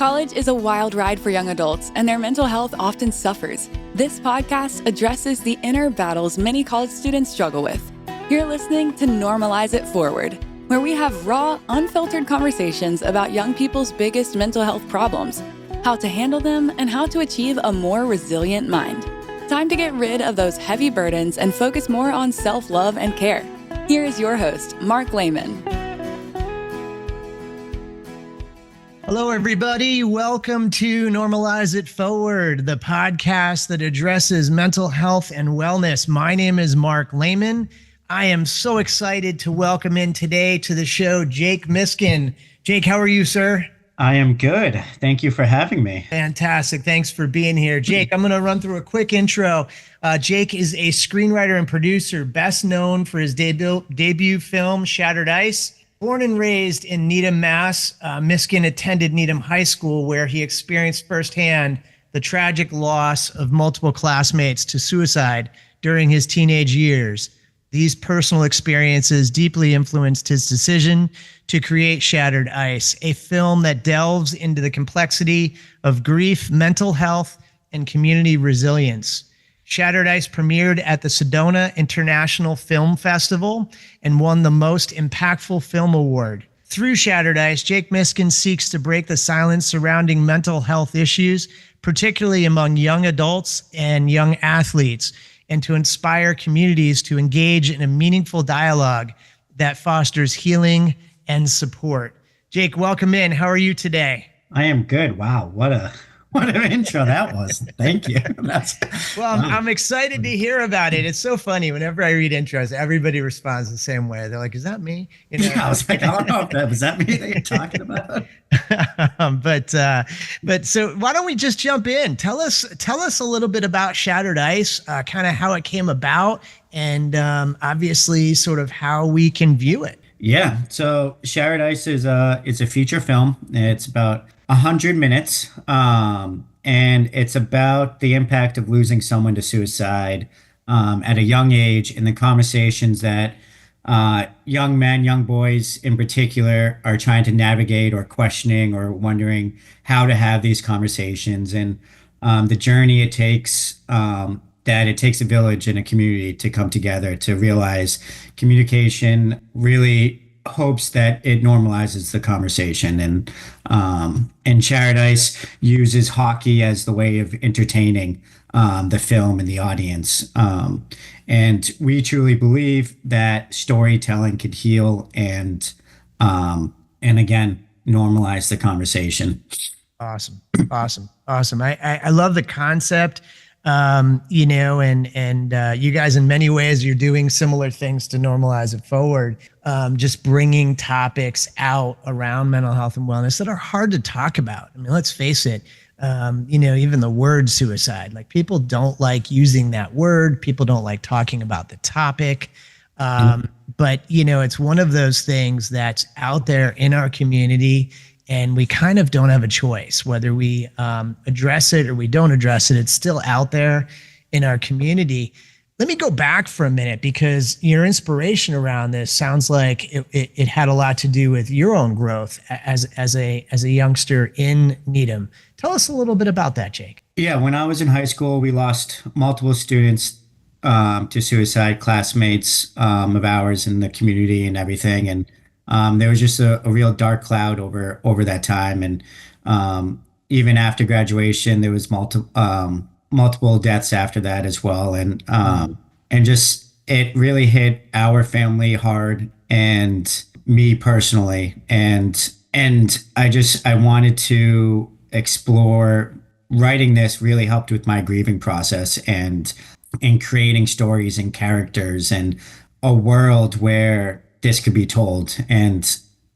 College is a wild ride for young adults, and their mental health often suffers. This podcast addresses the inner battles many college students struggle with. You're listening to Normalize It Forward, where we have raw, unfiltered conversations about young people's biggest mental health problems, how to handle them, and how to achieve a more resilient mind. Time to get rid of those heavy burdens and focus more on self-love and care. Here is your host, Mark Lehman. Hello, everybody. Welcome to Normalize It Forward, the podcast that addresses mental health and wellness. My name is Mark Lehman. I am so excited to welcome in today to the show, Jake Miskin. Jake, how are you, sir? I am good. Thank you for having me. Fantastic. Thanks for being here. Jake, I'm going to run through a quick intro. Jake is a screenwriter and producer, best known for his debut film, Shattered Ice. Born and raised in Needham, Mass., Miskin attended Needham High School, where he experienced firsthand the tragic loss of multiple classmates to suicide during his teenage years. These personal experiences deeply influenced his decision to create Shattered Ice, a film that delves into the complexity of grief, mental health, and community resilience. Shattered Ice premiered at the Sedona International Film Festival and won the Most Impactful Film Award. Through Shattered Ice, Jake Miskin seeks to break the silence surrounding mental health issues, particularly among young adults and young athletes, and to inspire communities to engage in a meaningful dialogue that fosters healing and support. Jake, welcome in. How are you today? I am good. Wow, what an intro that was. Thank you. I'm excited to hear about it. It's so funny. Whenever I read intros, everybody responds the same way. They're like, is that me? You know? Yeah, I was like, I don't know if that was that me that you're talking about. But so why don't we just jump in? Tell us a little bit about Shattered Ice, kind of how it came about, and obviously sort of how we can view it. Yeah. So Shattered Ice is it's a feature film. It's about 100 minutes. And it's about the impact of losing someone to suicide at a young age, and the conversations that young men, young boys in particular, are trying to navigate or questioning or wondering how to have these conversations, and the journey it takes, that it takes a village and a community to come together to realize communication really hopes that it normalizes the conversation. And Shattered Ice uses hockey as the way of entertaining the film and the audience. And we truly believe that storytelling could heal and again, normalize the conversation. Awesome. I love the concept. And you guys, in many ways, you're doing similar things to Normalize It Forward, just bringing topics out around mental health and wellness that are hard to talk about. I mean, let's face it, even the word suicide, like people don't like using that word. People don't like talking about the topic. But, it's one of those things that's out there in our community, and we kind of don't have a choice whether we address it or we don't address it. It's still out there in our community. Let me go back for a minute, because your inspiration around this sounds like it had a lot to do with your own growth as a youngster in Needham. Tell us a little bit about that, Jake. Yeah, when I was in high school, we lost multiple students to suicide, classmates of ours in the community and everything. And there was just a real dark cloud over that time. And even after graduation, there was multiple deaths after that as well. And just, it really hit our family hard and me personally. And I wanted to explore. Writing this really helped with my grieving process and in creating stories and characters and a world where this could be told. And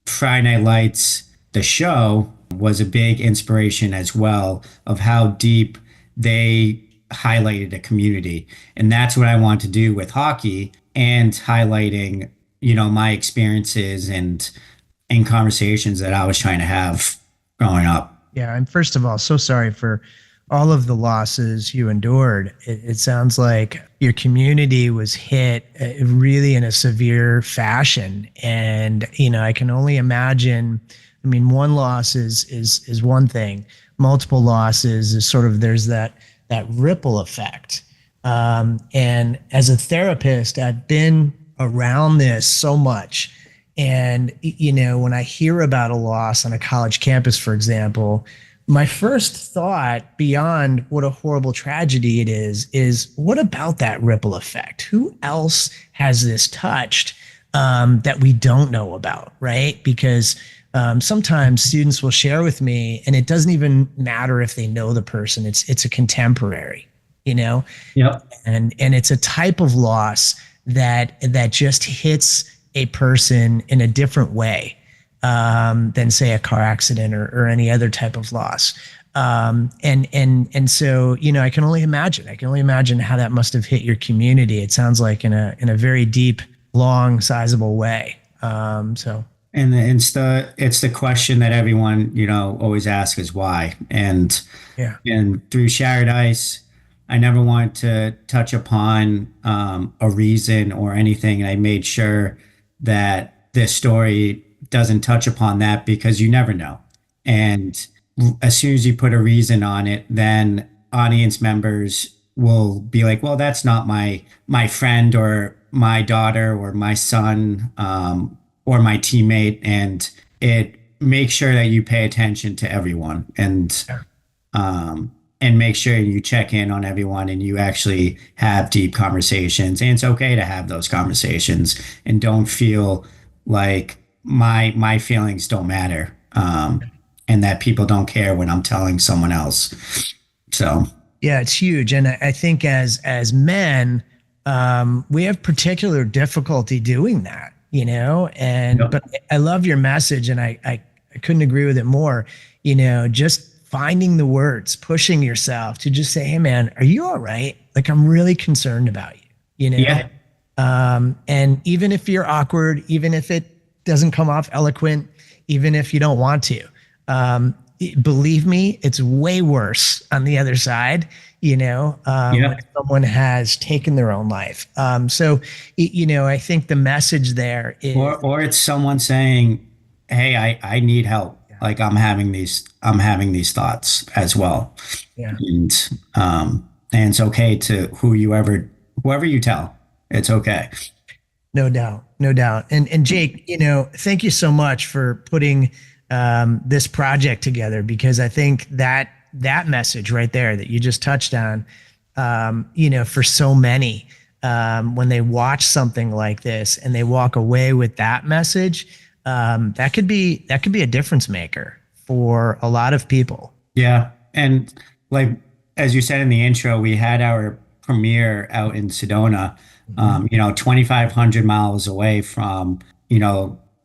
Friday Night Lights, the show, was a big inspiration as well of how deep they highlighted a community. And that's what I want to do with hockey, and highlighting, my experiences and in conversations that I was trying to have growing up. Yeah. And first of all, so sorry for all of the losses you endured. It sounds like your community was hit really in a severe fashion. And, I can only imagine I mean, one loss is one thing. Multiple losses is sort of, there's that ripple effect. And as a therapist, I've been around this so much. And, when I hear about a loss on a college campus, for example, my first thought, beyond what a horrible tragedy it is what about that ripple effect? Who else has this touched that we don't know about, right? Because sometimes students will share with me, and it doesn't even matter if they know the person. It's a contemporary, Yep. and it's a type of loss that just hits a person in a different way than, say, a car accident or any other type of loss. And so, I can only imagine. I can only imagine how that must have hit your community. It sounds like in a very deep, long, sizable way. So And it's the question that everyone, always asks is why. yeah, And through Shattered Ice, I never wanted to touch upon a reason or anything. And I made sure that this story doesn't touch upon that, because you never know. And as soon as you put a reason on it, then audience members will be like, well, that's not my friend or my daughter or my son, or my teammate. And it makes sure that you pay attention to everyone, and make sure you check in on everyone, and you actually have deep conversations. And it's okay to have those conversations, and don't feel like my feelings don't matter, and that people don't care when I'm telling someone else. So yeah, it's huge. And I think as men, we have particular difficulty doing that, yep. but I love your message, and I couldn't agree with it more. Just finding the words, pushing yourself to just say, hey man, are you all right? Like, I'm really concerned about you, Yeah. and even if you're awkward, even if it doesn't come off eloquent, even if you don't want to, believe me, it's way worse on the other side, Yeah. when someone has taken their own life. So, I think the message there is, Or it's someone saying, hey, I need help. Like, I'm having these thoughts as well. yeah. And it's okay to whoever you tell. It's okay. No doubt, no doubt. And Jake, thank you so much for putting this project together, because I think that message right there that you just touched on, for so many, when they watch something like this and they walk away with that message, that could be a difference maker for a lot of people. Yeah. And like, as you said in the intro, we had our premiere out in Sedona, 2,500 miles away from,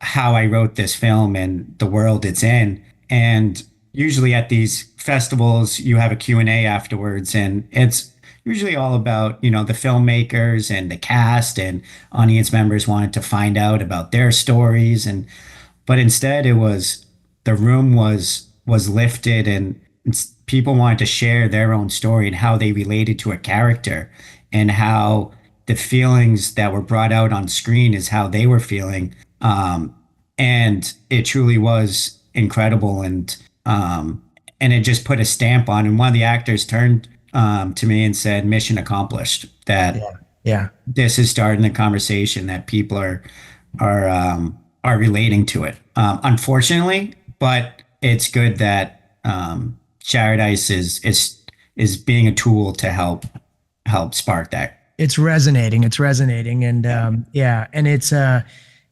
how I wrote this film and the world it's in. And usually at these festivals, you have a Q&A afterwards, and it's usually all about, the filmmakers and the cast, and audience members wanted to find out about their stories. But instead it was, the room was lifted, and people wanted to share their own story and how they related to a character, and how the feelings that were brought out on screen is how they were feeling. And it truly was incredible. And it just put a stamp on. And one of the actors turned to me and said, mission accomplished, that Yeah. this is starting a conversation that people are relating to it. Unfortunately, but it's good that Shattered Ice is being a tool to help spark that. It's resonating. It's resonating. And and it's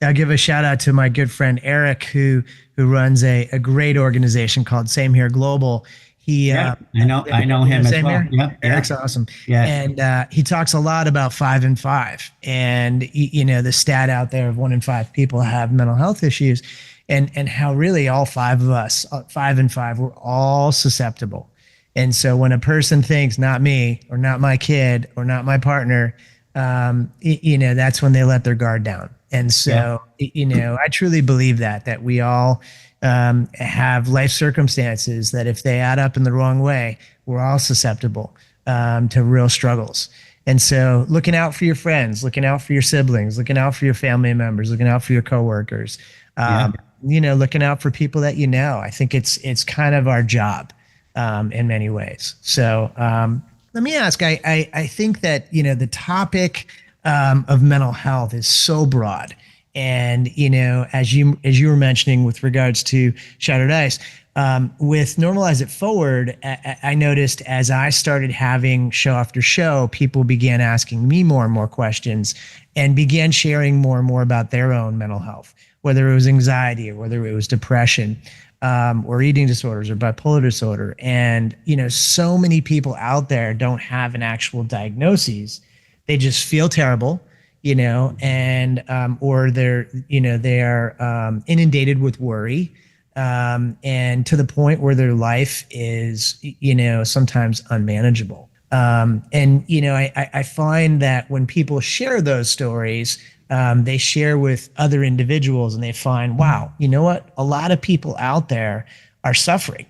I'll give a shout out to my good friend Eric, who runs a great organization called Same Here Global. He I know him as Same well. Here? Yeah, Eric's awesome. Yeah. And he talks a lot about 5 and 5, and the stat out there of 1 in 5 people have mental health issues, and how really all 5 of us, 5 and 5, we're all susceptible. And so when a person thinks, not me, or not my kid, or not my partner, that's when they let their guard down. And so, I truly believe that we all have life circumstances that, if they add up in the wrong way, we're all susceptible to real struggles. And so, looking out for your friends, looking out for your siblings, looking out for your family members, looking out for your coworkers, looking out for people that I think it's kind of our job in many ways. So let me ask. I think that the topic of mental health is so broad, and as you were mentioning with regards to Shattered Ice, with Normalize It Forward, I noticed as I started having show after show, people began asking me more and more questions and began sharing more and more about their own mental health, whether it was anxiety or whether it was depression, or eating disorders or bipolar disorder. And, so many people out there don't have an actual diagnosis. They just feel terrible, and or they're inundated with worry, and to the point where their life is, sometimes unmanageable. And I find that when people share those stories, they share with other individuals, and they find, wow, you know what? A lot of people out there are suffering.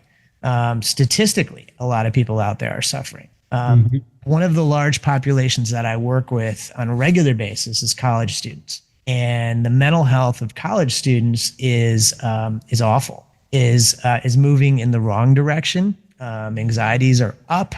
Statistically, a lot of people out there are suffering. Mhm. One of the large populations that I work with on a regular basis is college students, and the mental health of college students is awful. Is moving in the wrong direction. Anxieties are up.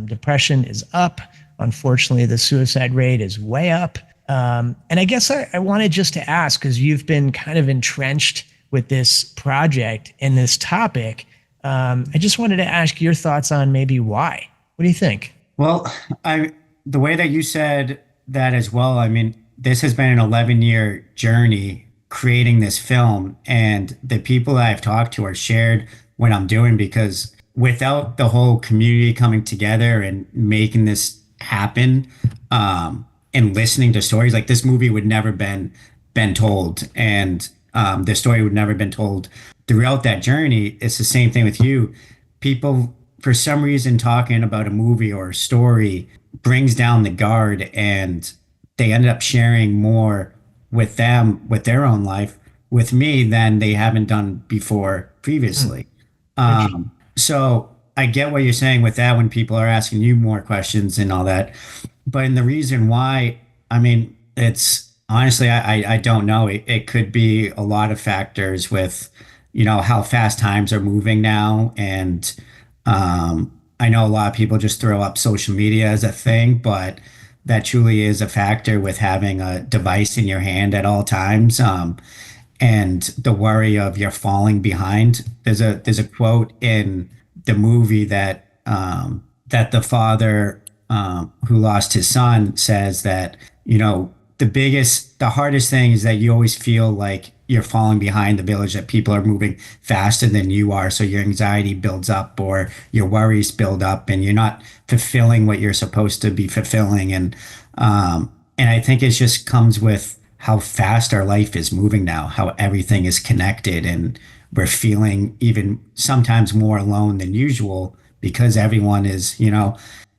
Depression is up. Unfortunately, the suicide rate is way up. And I guess I wanted just to ask, because you've been kind of entrenched with this project and this topic. I just wanted to ask your thoughts on maybe why. What do you think? Well, I the way that you said that as well, I mean, this has been an 11-year journey creating this film, and the people that I've talked to are shared what I'm doing, because without the whole community coming together and making this happen, and listening to stories like this, movie would never been told, and the story would never been told throughout that journey. It's the same thing with you. People, for some reason, talking about a movie or a story brings down the guard, and they ended up sharing more with them, with their own life, with me, than they haven't done before previously. So I get what you're saying with that when people are asking you more questions and all that. But in the reason why, I mean, it's honestly, I don't know. It could be a lot of factors with, how fast times are moving now. And I know a lot of people just throw up social media as a thing, but that truly is a factor with having a device in your hand at all times. And the worry of you're falling behind. There's a quote in the movie that the father, who lost his son, says that, the hardest thing is that you always feel like you're falling behind the village, that people are moving faster than you are. So your anxiety builds up or your worries build up, and you're not fulfilling what you're supposed to be fulfilling. And I think it just comes with how fast our life is moving now, how everything is connected, and we're feeling even sometimes more alone than usual because everyone is,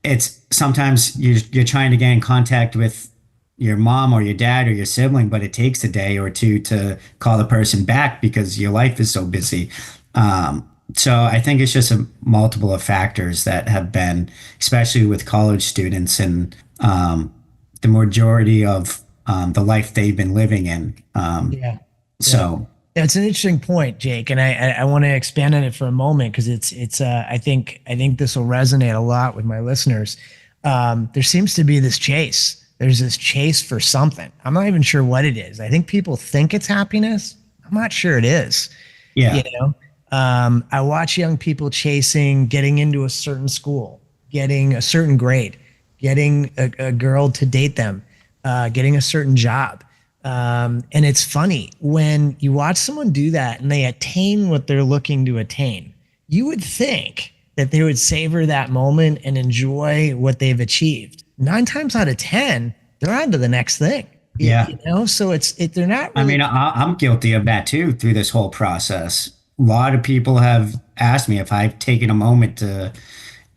it's sometimes you're trying to get in contact with your mom or your dad or your sibling, but it takes a day or two to call the person back because your life is so busy. So I think it's just a multiple of factors that have been, especially with college students and the majority of the life they've been living in. Yeah. Yeah. So Yeah, it's an interesting point, Jake, and I want to expand on it for a moment because it's I think this will resonate a lot with my listeners. There seems to be this chase. There's this chase for something. I'm not even sure what it is. I think people think it's happiness. I'm not sure it is. yeah, You know, I watch young people chasing getting into a certain school, getting a certain grade, getting a girl to date them, getting a certain job. And it's funny when you watch someone do that and they attain what they're looking to attain. You would think that they would savor that moment and enjoy what they've achieved. 9 times out of 10, they're on to the next thing. yeah. So they're not I really. mean, I'm guilty of that too through this whole process. A lot of people have asked me if I've taken a moment to,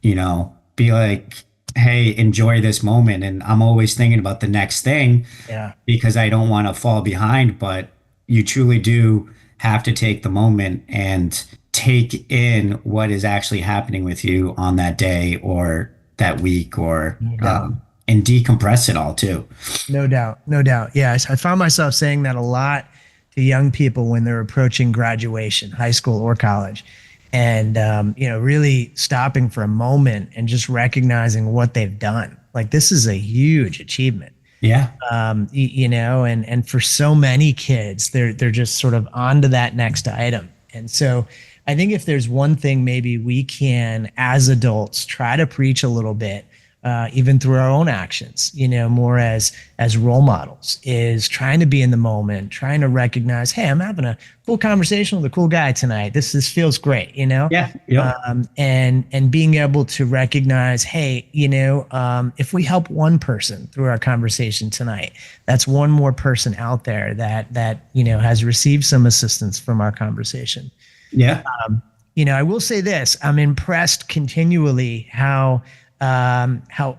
be like, hey, enjoy this moment. And I'm always thinking about the next thing Yeah, because I don't want to fall behind. But you truly do have to take the moment and take in what is actually happening with you on that day or that week, or no doubt. and decompress it all too. No doubt. No doubt. Yeah. I found myself saying that a lot to young people when they're approaching graduation, high school or college, and really stopping for a moment and just recognizing what they've done. Like this is a huge achievement. Yeah. And for so many kids, they're just sort of on to that next item. And so I think if there's one thing maybe we can, as adults, try to preach a little bit, even through our own actions, more as role models, is trying to be in the moment, trying to recognize, hey, I'm having a cool conversation with a cool guy tonight. This feels great, Yeah. Yep. and being able to recognize, hey, if we help one person through our conversation tonight, that's one more person out there that has received some assistance from our conversation. Yeah. I will say this: I'm impressed continually how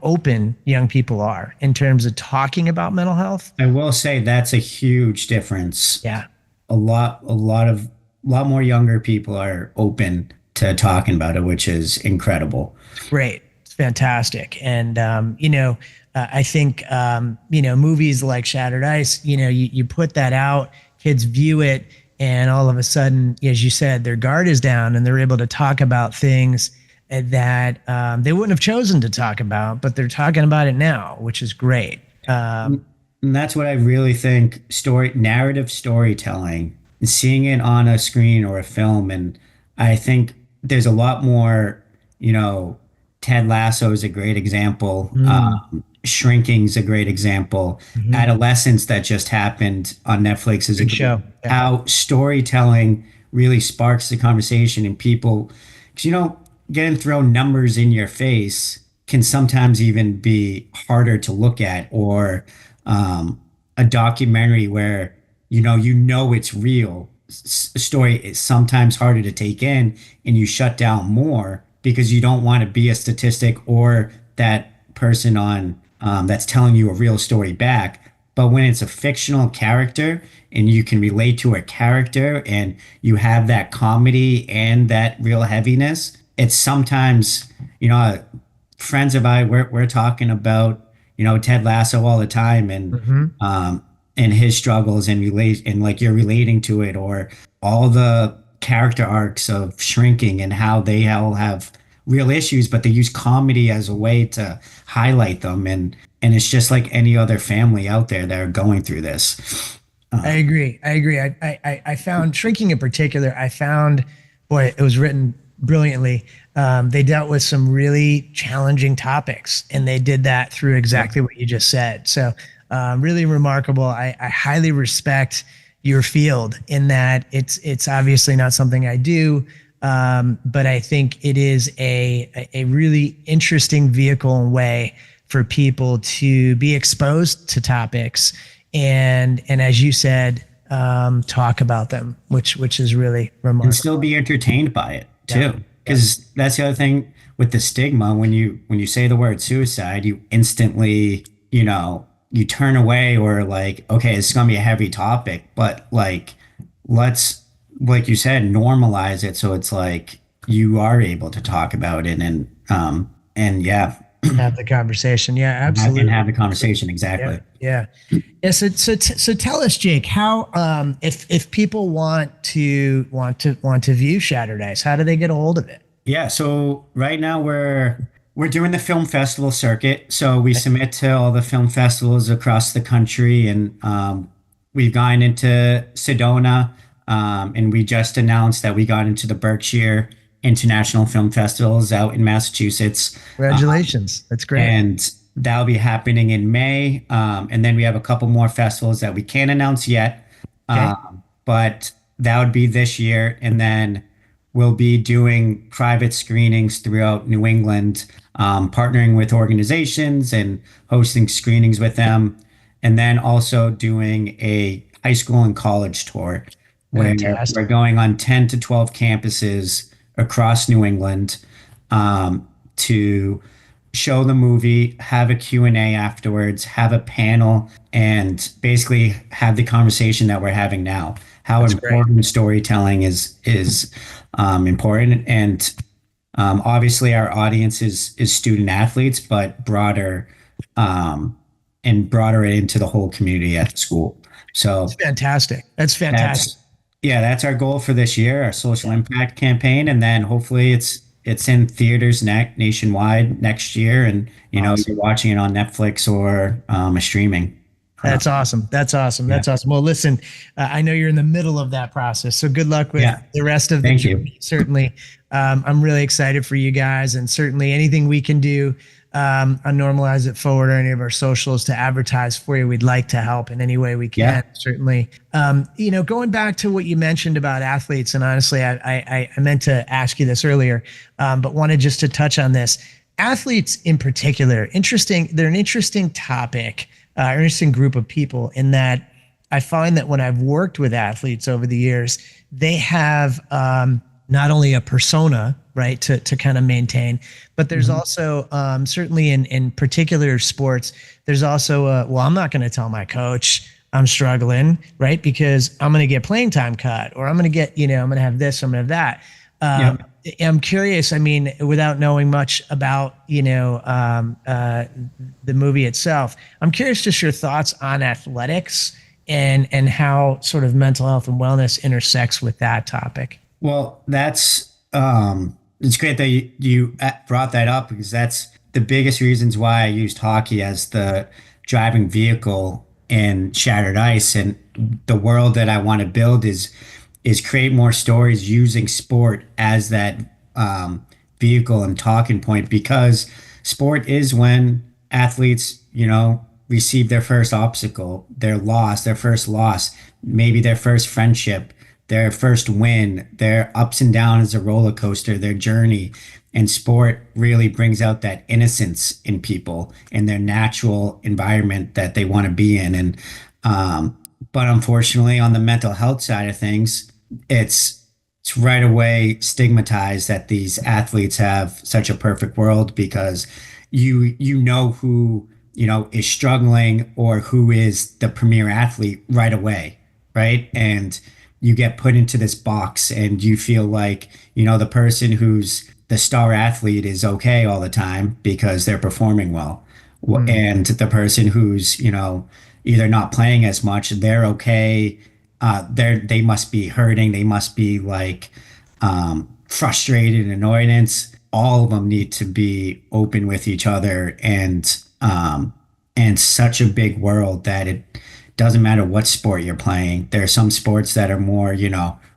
open young people are in terms of talking about mental health. I will say that's a huge difference. Yeah, A lot more younger people are open to talking about it, which is incredible. it's great. It's fantastic. And, I think, movies like Shattered Ice, you put that out, kids view it, and all of a sudden, as you said, their guard is down and they're able to talk about things that they wouldn't have chosen to talk about, but they're talking about it now, which is great. And that's what I really think narrative storytelling, seeing it on a screen or a film. And I think there's a lot more, Ted Lasso is a great example. Shrinking's a great example. Adolescence that just happened on Netflix is a Good great, show. Yeah. how storytelling really sparks the conversation and people, because getting thrown numbers in your face can sometimes even be harder to look at, or a documentary where it's real. A story is sometimes harder to take in, and you shut down more because you don't want to be a statistic or that person on that's telling you a real story back. But when it's a fictional character and you can relate to a character and you have that comedy and that real heaviness, it's sometimes, friends of I we're talking about, Ted Lasso all the time, and his struggles and relate, and like you're relating to it, or all the character arcs of Shrinking and how they all have real issues, but they use comedy as a way to highlight them, and it's just like any other family out there that are going through this. I agree. I found Shrinking in particular, boy, it was written brilliantly. They dealt with some really challenging topics, and they did that through exactly what you just said. So really remarkable. I highly respect your field in that it's obviously not something I do, but I think it is a really interesting vehicle and way for people to be exposed to topics and as you said, talk about them, which is really remarkable. And still be entertained by it too. Because that's the other thing with the stigma. When you say the word suicide, you instantly, you turn away, or like, okay, it's gonna be a heavy topic, but like, let's, like you said, normalize it so it's like you are able to talk about it and yeah, have the conversation. Yeah, absolutely. and have the conversation. Exactly. Yeah. So tell us, Jake, how if people want to view Shattered Ice, how do they get a hold of it? Yeah. So right now we're doing the film festival circuit. So we submit to all the film festivals across the country, and we've gone into Sedona, and we just announced that we got into the Berkshire International Film Festivals out in Massachusetts. Congratulations. That's great. And that'll be happening in May. And then we have a couple more festivals that we can't announce yet. Okay. But that would be this year. And then we'll be doing private screenings throughout New England, partnering with organizations and hosting screenings with them. And then also doing a high school and college tour where Fantastic. we're going on 10 to 12 campuses across New England, to show the movie, have a Q&A afterwards, have a panel, and basically have the conversation that we're having now. How That's important great. storytelling is important, and obviously our audience is student athletes, but broader, and broader into the whole community at the school. So It's fantastic. That's fantastic. that's yeah, that's our goal for this year, our social Yeah. impact campaign, and then hopefully it's in theaters nationwide next year, and Awesome. you're watching it on Netflix or a streaming. That's awesome. That's awesome. Yeah, That's awesome. Well, listen, I know you're in the middle of that process, so good luck with yeah. the rest of the Thank you. journey. Certainly, I'm really excited for you guys, and certainly anything we can do on Normalize It Forward or any of our socials to advertise for you, we'd like to help in any way we Yeah, can. Certainly, going back to what you mentioned about athletes, and honestly, I meant to ask you this earlier, but wanted just to touch on this. Athletes in particular, interesting. They're an interesting topic, interesting group of people in that I find that when I've worked with athletes over the years, they have not only a persona, right, to kind of maintain, but there's also certainly in particular sports, there's also well, I'm not going to tell my coach I'm struggling, right, because I'm going to get playing time cut, or I'm going to get, I'm going to have this, I'm going to have that. yeah. I'm curious. I mean, without knowing much about the movie itself, I'm curious just your thoughts on athletics and how sort of mental health and wellness intersects with that topic. Well, that's it's great that you brought that up because that's the biggest reasons why I used hockey as the driving vehicle in Shattered Ice, and the world that I want to build is create more stories using sport as that vehicle and talking point, because sport is when athletes, receive their first obstacle, their loss, their first loss, maybe their first friendship, their first win, their ups and downs, a roller coaster, their journey. And sport really brings out that innocence in people in their natural environment that they want to be in. And but unfortunately, on the mental health side of things, it's right away stigmatized that these athletes have such a perfect world because who is struggling or who is the premier athlete right away, right? And you get put into this box and you feel like the person who's the star athlete is okay all the time because they're performing well. Mm. And the person who's either not playing as much, they're okay. They must be hurting, they must be like frustrated and annoyance. All of them need to be open with each other, and such a big world that it doesn't matter what sport you're playing. There are some sports that are more,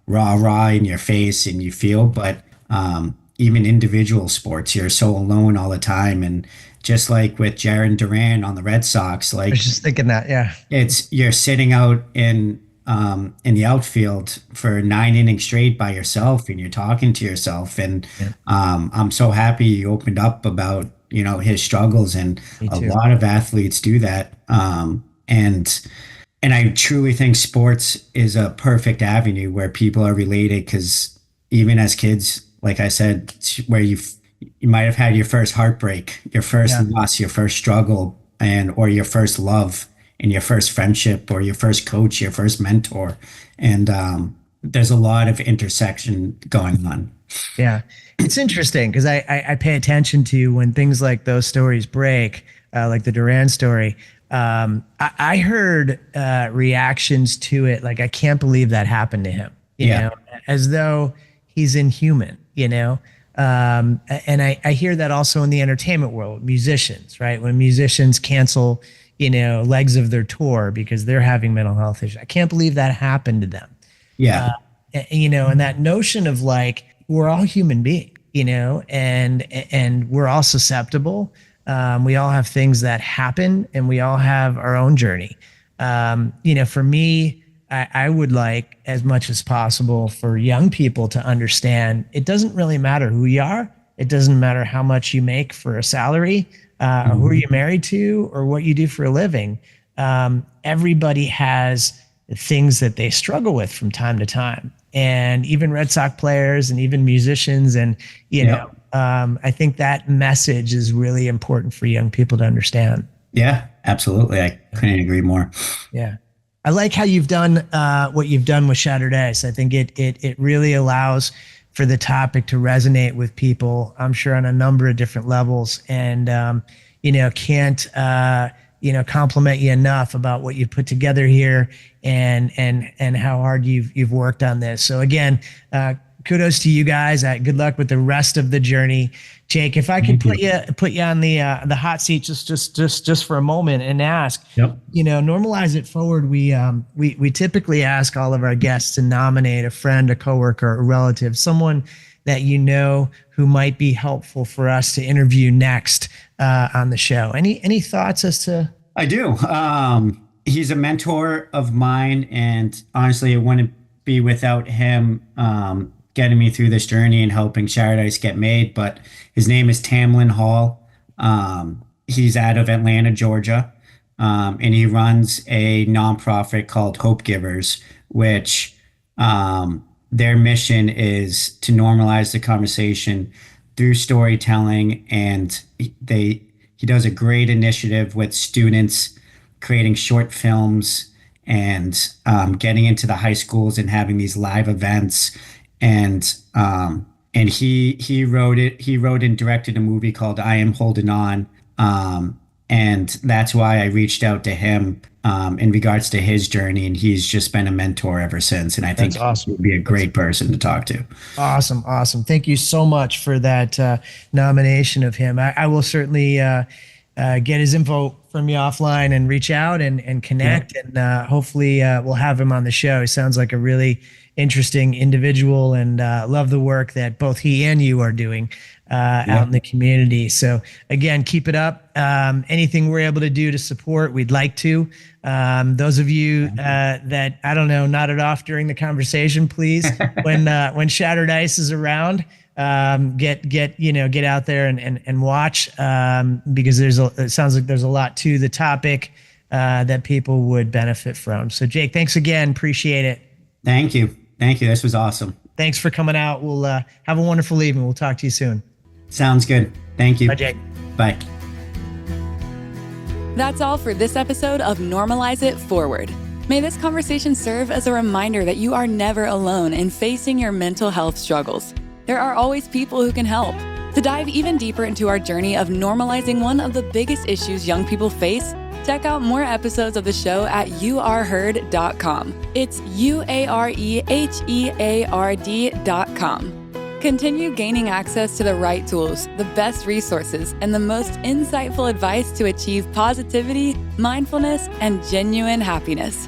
rah in your face and you feel, but even individual sports, you're so alone all the time. And just like with Jaron Duran on the Red Sox, I like was just thinking that, yeah. it's you're sitting out in the outfield for 9 innings straight by yourself, and you're talking to yourself. And Yeah. I'm so happy you opened up about his struggles, and Me a too. lot of athletes do that. And I truly think sports is a perfect avenue where people are related, because even as kids, like I said, where you might have had your first heartbreak, your first Yeah. loss, your first struggle, or your first love, and your first friendship, or your first coach, your first mentor. And there's a lot of intersection going on. Yeah. It's interesting because I pay attention to when things like those stories break, like the Duran story. I heard reactions to it like, I can't believe that happened to him, Yeah. as though he's inhuman, and I hear that also in the entertainment world, musicians, right? When musicians cancel, legs of their tour because they're having mental health issues. I can't believe that happened to them. Yeah. And that notion of like, we're all human beings, and we're all susceptible. We all have things that happen, and we all have our own journey. For me, I would like as much as possible for young people to understand it doesn't really matter who you are. It doesn't matter how much you make for a salary, or who are you married to, or what you do for a living. Everybody has things that they struggle with from time to time. And even Red Sox players and even musicians. And, Yeah. I think that message is really important for young people to understand. Yeah, absolutely. I couldn't agree more. Yeah. I like how you've done what you've done with Shattered Ice. I think it really allows for the topic to resonate with people, I'm sure on a number of different levels. And, can't compliment you enough about what you put together here and how hard you've worked on this. So again, kudos to you guys. Good luck with the rest of the journey. Jake, if I could put you on the hot seat just for a moment and ask, Yep. Normalize It Forward. We typically ask all of our guests to nominate a friend, a coworker, a relative, someone that who might be helpful for us to interview next on the show. Any thoughts as to? I do. He's a mentor of mine, and honestly, it wouldn't be without him getting me through this journey and helping Shattered Ice get made. But his name is Tamlin Hall. He's out of Atlanta, Georgia, and he runs a nonprofit called Hope Givers, which their mission is to normalize the conversation through storytelling, and he does a great initiative with students creating short films and getting into the high schools and having these live events. And he wrote and directed a movie called I Am Holding On. And that's why I reached out to him in regards to his journey, and he's just been a mentor ever since. And I think awesome. He would be a great person to talk to. Awesome. Thank you so much for that nomination of him. I will certainly get his info from you offline and reach out and connect. Yeah. And hopefully we'll have him on the show. He sounds like a really interesting individual, and love the work that both he and you are doing out in the community. So again, keep it up. Anything we're able to do to support, we'd like to. Those of you that, I don't know, nodded off during the conversation, please, when Shattered Ice is around, get out there and watch, because it sounds like there's a lot to the topic that people would benefit from. So Jake, thanks again. Appreciate it. Thank you. This was awesome. Thanks for coming out. We'll have a wonderful evening. We'll talk to you soon. Sounds good. Thank you. Bye, Jake. Bye. That's all for this episode of Normalize It Forward. May this conversation serve as a reminder that you are never alone in facing your mental health struggles. There are always people who can help. To dive even deeper into our journey of normalizing one of the biggest issues young people face, check out more episodes of the show at youareheard.com. It's UAREHEARD.com. Continue gaining access to the right tools, the best resources, and the most insightful advice to achieve positivity, mindfulness, and genuine happiness.